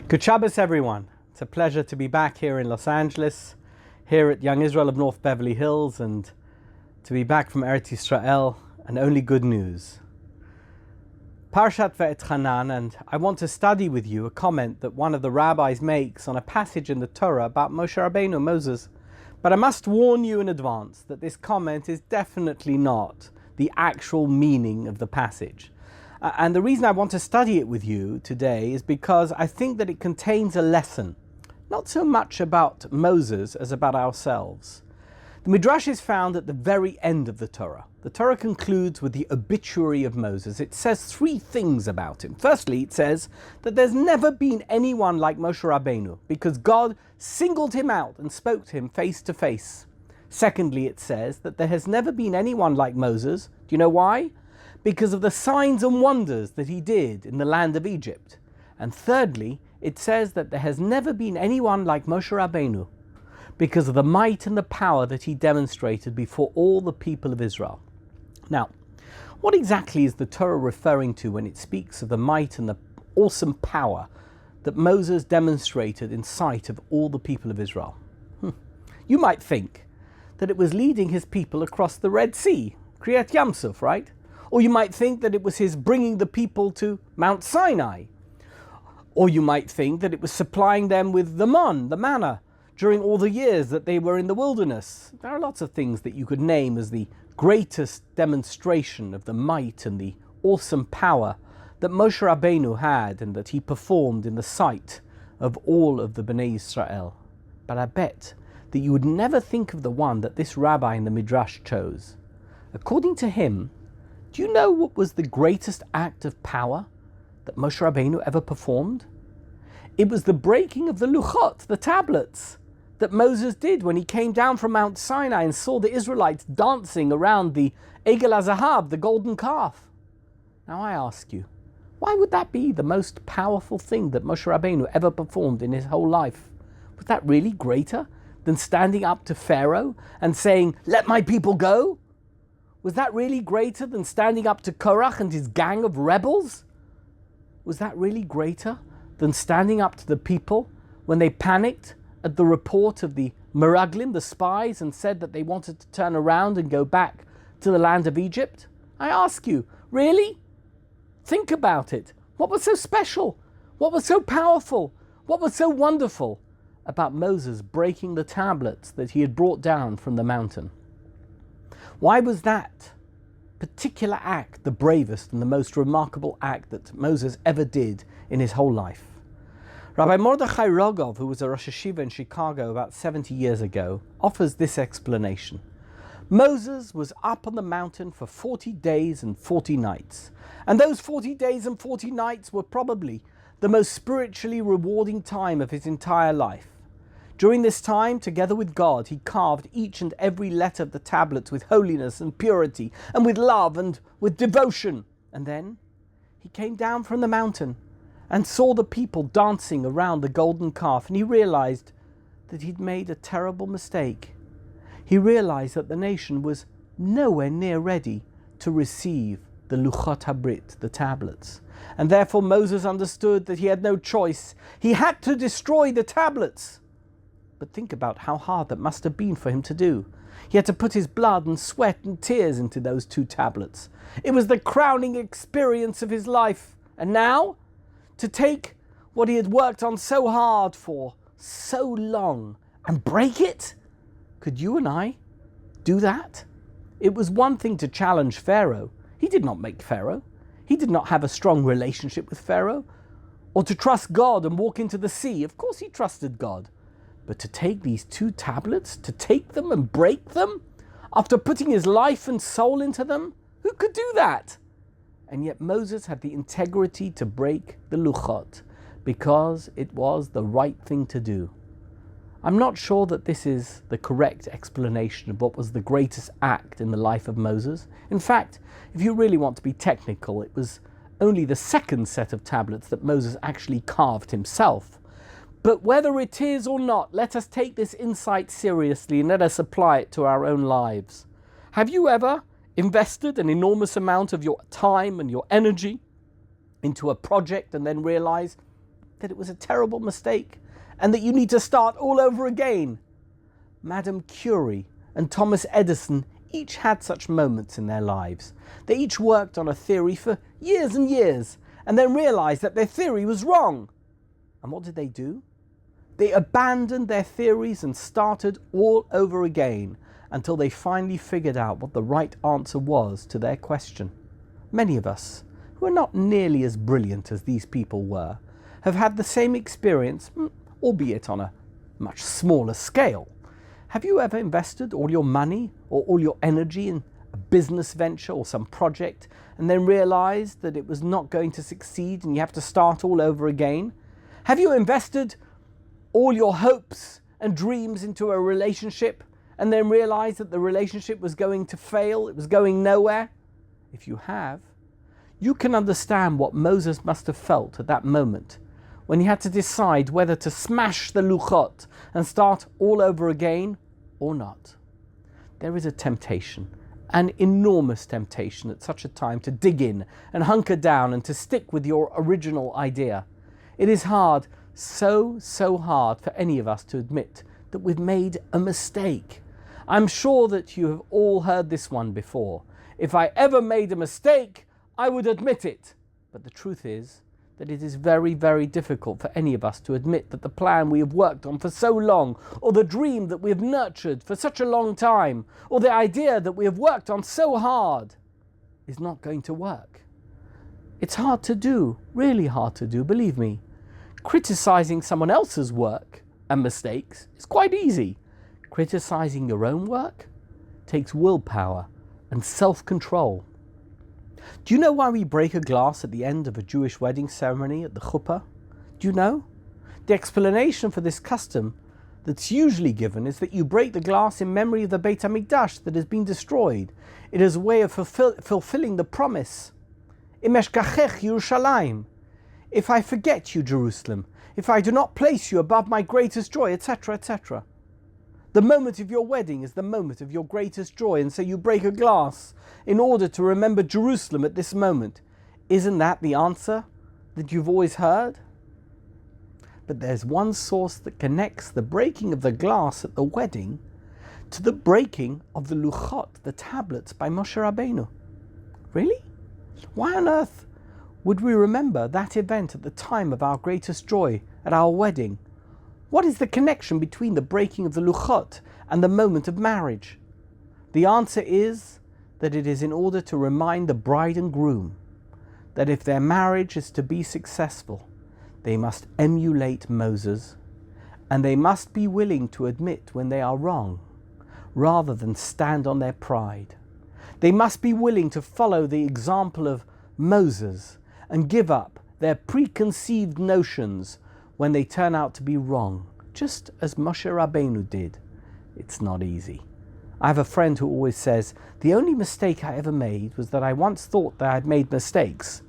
Good Shabbos, everyone. It's a pleasure to be back here in Los Angeles, here at Young Israel of North Beverly Hills, and to be back from Eretz Yisrael, and only good news. Parshat Ve'etchanan, and I want to study with you a comment that one of the rabbis makes on a passage in the Torah about Moshe Rabbeinu, Moses. But I must warn you in advance that this comment is definitely not the actual meaning of the passage. And the reason I want to study it with you today is because I think that it contains a lesson, not so much about Moses as about ourselves. The Midrash is found at the very end of the Torah. The Torah concludes with the obituary of Moses. It says three things about him. Firstly, it says that there's never been anyone like Moshe Rabbeinu because God singled him out and spoke to him face to face. Secondly, it says that there has never been anyone like Moses. Do you know why? Because of the signs and wonders that he did in the land of Egypt. And thirdly, it says that there has never been anyone like Moshe Rabbeinu because of the might and the power that he demonstrated before all the people of Israel. Now, what exactly is the Torah referring to when it speaks of the might and the awesome power that Moses demonstrated in sight of all the people of Israel? You might think that it was leading his people across the Red Sea, Kriyat Yamsuf, right? Or you might think that it was his bringing the people to Mount Sinai. Or you might think that it was supplying them with the manna, during all the years that they were in the wilderness. There are lots of things that you could name as the greatest demonstration of the might and the awesome power that Moshe Rabbeinu had and that he performed in the sight of all of the Bnei Israel. But I bet that you would never think of the one that this rabbi in the Midrash chose. According to him, do you know what was the greatest act of power that Moshe Rabbeinu ever performed? It was the breaking of the luchot, the tablets, that Moses did when he came down from Mount Sinai and saw the Israelites dancing around the Egel HaZahab, the golden calf. Now I ask you, why would that be the most powerful thing that Moshe Rabbeinu ever performed in his whole life? Was that really greater than standing up to Pharaoh and saying, "Let my people go"? Was that really greater than standing up to Korach and his gang of rebels? Was that really greater than standing up to the people when they panicked at the report of the Meraglim, the spies, and said that they wanted to turn around and go back to the land of Egypt? I ask you, really? Think about it. What was so special? What was so powerful? What was so wonderful about Moses breaking the tablets that he had brought down from the mountain? Why was that particular act the bravest and the most remarkable act that Moses ever did in his whole life? Rabbi Mordechai Rogov, who was a Rosh Hashiva in Chicago about 70 years ago, offers this explanation. Moses was up on the mountain for 40 days and 40 nights. And those 40 days and 40 nights were probably the most spiritually rewarding time of his entire life. During this time, together with God, he carved each and every letter of the tablets with holiness and purity and with love and with devotion. And then he came down from the mountain and saw the people dancing around the golden calf, and he realized that he'd made a terrible mistake. He realized that the nation was nowhere near ready to receive the Luchot HaBrit, the tablets. And therefore Moses understood that he had no choice. He had to destroy the tablets. But think about how hard that must have been for him to do. He had to put his blood and sweat and tears into those two tablets. It was the crowning experience of his life. And now, to take what he had worked on so hard for so long and break it? Could you and I do that? It was one thing to challenge Pharaoh. He did not make Pharaoh. He did not have a strong relationship with Pharaoh. Or to trust God and walk into the sea. Of course he trusted God. But to take these two tablets, to take them and break them, after putting his life and soul into them, who could do that? And yet Moses had the integrity to break the luchot, because it was the right thing to do. I'm not sure that this is the correct explanation of what was the greatest act in the life of Moses. In fact, if you really want to be technical, it was only the second set of tablets that Moses actually carved himself. But whether it is or not, let us take this insight seriously and let us apply it to our own lives. Have you ever invested an enormous amount of your time and your energy into a project and then realize that it was a terrible mistake and that you need to start all over again? Madame Curie and Thomas Edison each had such moments in their lives. They each worked on a theory for years and years and then realized that their theory was wrong. And what did they do? They abandoned their theories and started all over again until they finally figured out what the right answer was to their question. Many of us, who are not nearly as brilliant as these people were, have had the same experience, albeit on a much smaller scale. Have you ever invested all your money or all your energy in a business venture or some project and then realized that it was not going to succeed and you have to start all over again? Have you invested all your hopes and dreams into a relationship and then realized that the relationship was going to fail, it was going nowhere? If you have, you can understand what Moses must have felt at that moment when he had to decide whether to smash the luchot and start all over again or not. There is a temptation, an enormous temptation at such a time to dig in and hunker down and to stick with your original idea. It is hard, so hard for any of us to admit that we've made a mistake. I'm sure that you have all heard this one before. If I ever made a mistake, I would admit it. But the truth is that it is very, very difficult for any of us to admit that the plan we have worked on for so long, or the dream that we have nurtured for such a long time, or the idea that we have worked on so hard is not going to work. It's hard to do, really hard to do, believe me. Criticizing someone else's work and mistakes is quite easy. Criticizing your own work takes willpower and self-control. Do you know why we break a glass at the end of a Jewish wedding ceremony at the chuppah? Do you know? The explanation for this custom that's usually given is that you break the glass in memory of the Beit HaMikdash that has been destroyed. It is a way of fulfilling the promise. Im eshkachech Yerushalayim. If I forget you, Jerusalem, if I do not place you above my greatest joy, etc., etc. The moment of your wedding is the moment of your greatest joy, and so you break a glass in order to remember Jerusalem at this moment. Isn't that the answer that you've always heard? But there's one source that connects the breaking of the glass at the wedding to the breaking of the luchot, the tablets by Moshe Rabbeinu. Really? Why on earth would we remember that event at the time of our greatest joy, at our wedding? What is the connection between the breaking of the luchot and the moment of marriage? The answer is that it is in order to remind the bride and groom that if their marriage is to be successful, they must emulate Moses, and they must be willing to admit when they are wrong, rather than stand on their pride. They must be willing to follow the example of Moses and give up their preconceived notions when they turn out to be wrong, just as Moshe Rabbeinu did. It's not easy. I have a friend who always says, the only mistake I ever made was that I once thought that I had made mistakes,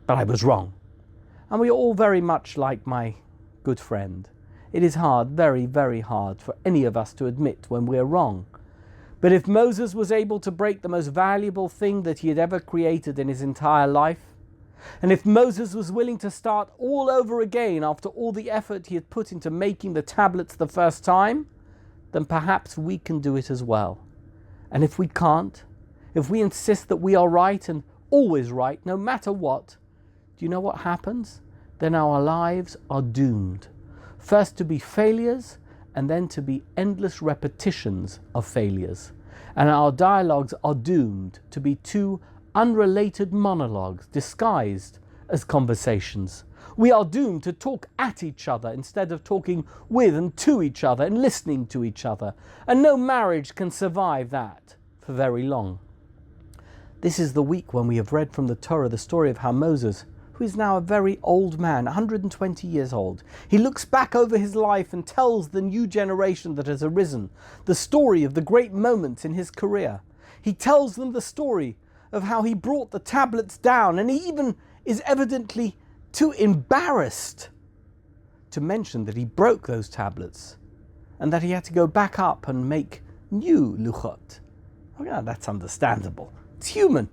but I was wrong. And we are all very much like my good friend. It is hard, very, very hard for any of us to admit when we are wrong. But if Moses was able to break the most valuable thing that he had ever created in his entire life, and if Moses was willing to start all over again after all the effort he had put into making the tablets the first time, then perhaps we can do it as well. And if we can't, if we insist that we are right and always right, no matter what, do you know what happens? Then our lives are doomed. First to be failures, and then to be endless repetitions of failures. And our dialogues are doomed to be two unrelated monologues disguised as conversations. We are doomed to talk at each other instead of talking with and to each other and listening to each other. And no marriage can survive that for very long. This is the week when we have read from the Torah the story of how Moses, who is now a very old man, 120 years old, he looks back over his life and tells the new generation that has arisen the story of the great moments in his career. He tells them the story of how he brought the tablets down, and he even is evidently too embarrassed to mention that he broke those tablets and that he had to go back up and make new luchot. Oh yeah, that's understandable. It's human.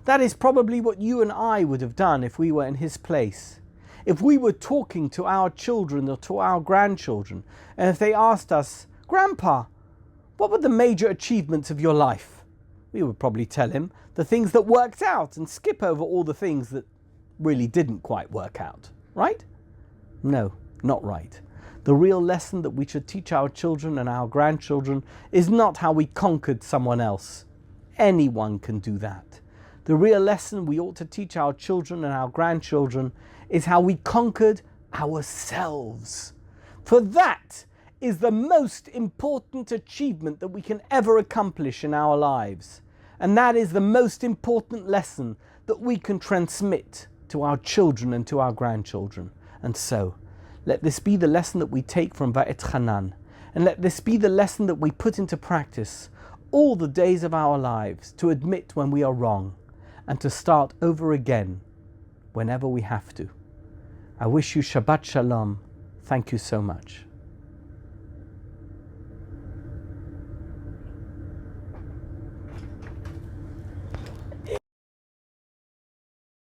That is probably what you and I would have done if we were in his place. if we were talking to our children or to our grandchildren, and if they asked us, "Grandpa, what were the major achievements of your life?" we would probably tell him the things that worked out and skip over all the things that really didn't quite work out. Right? No, not right. The real lesson that we should teach our children and our grandchildren is not how we conquered someone else. Anyone can do that. The real lesson we ought to teach our children and our grandchildren is how we conquered ourselves. For that is the most important achievement that we can ever accomplish in our lives. And that is the most important lesson that we can transmit to our children and to our grandchildren. And so, let this be the lesson that we take from Va'etchanan, and let this be the lesson that we put into practice all the days of our lives, to admit when we are wrong and to start over again whenever we have to. I wish you Shabbat Shalom. Thank you so much.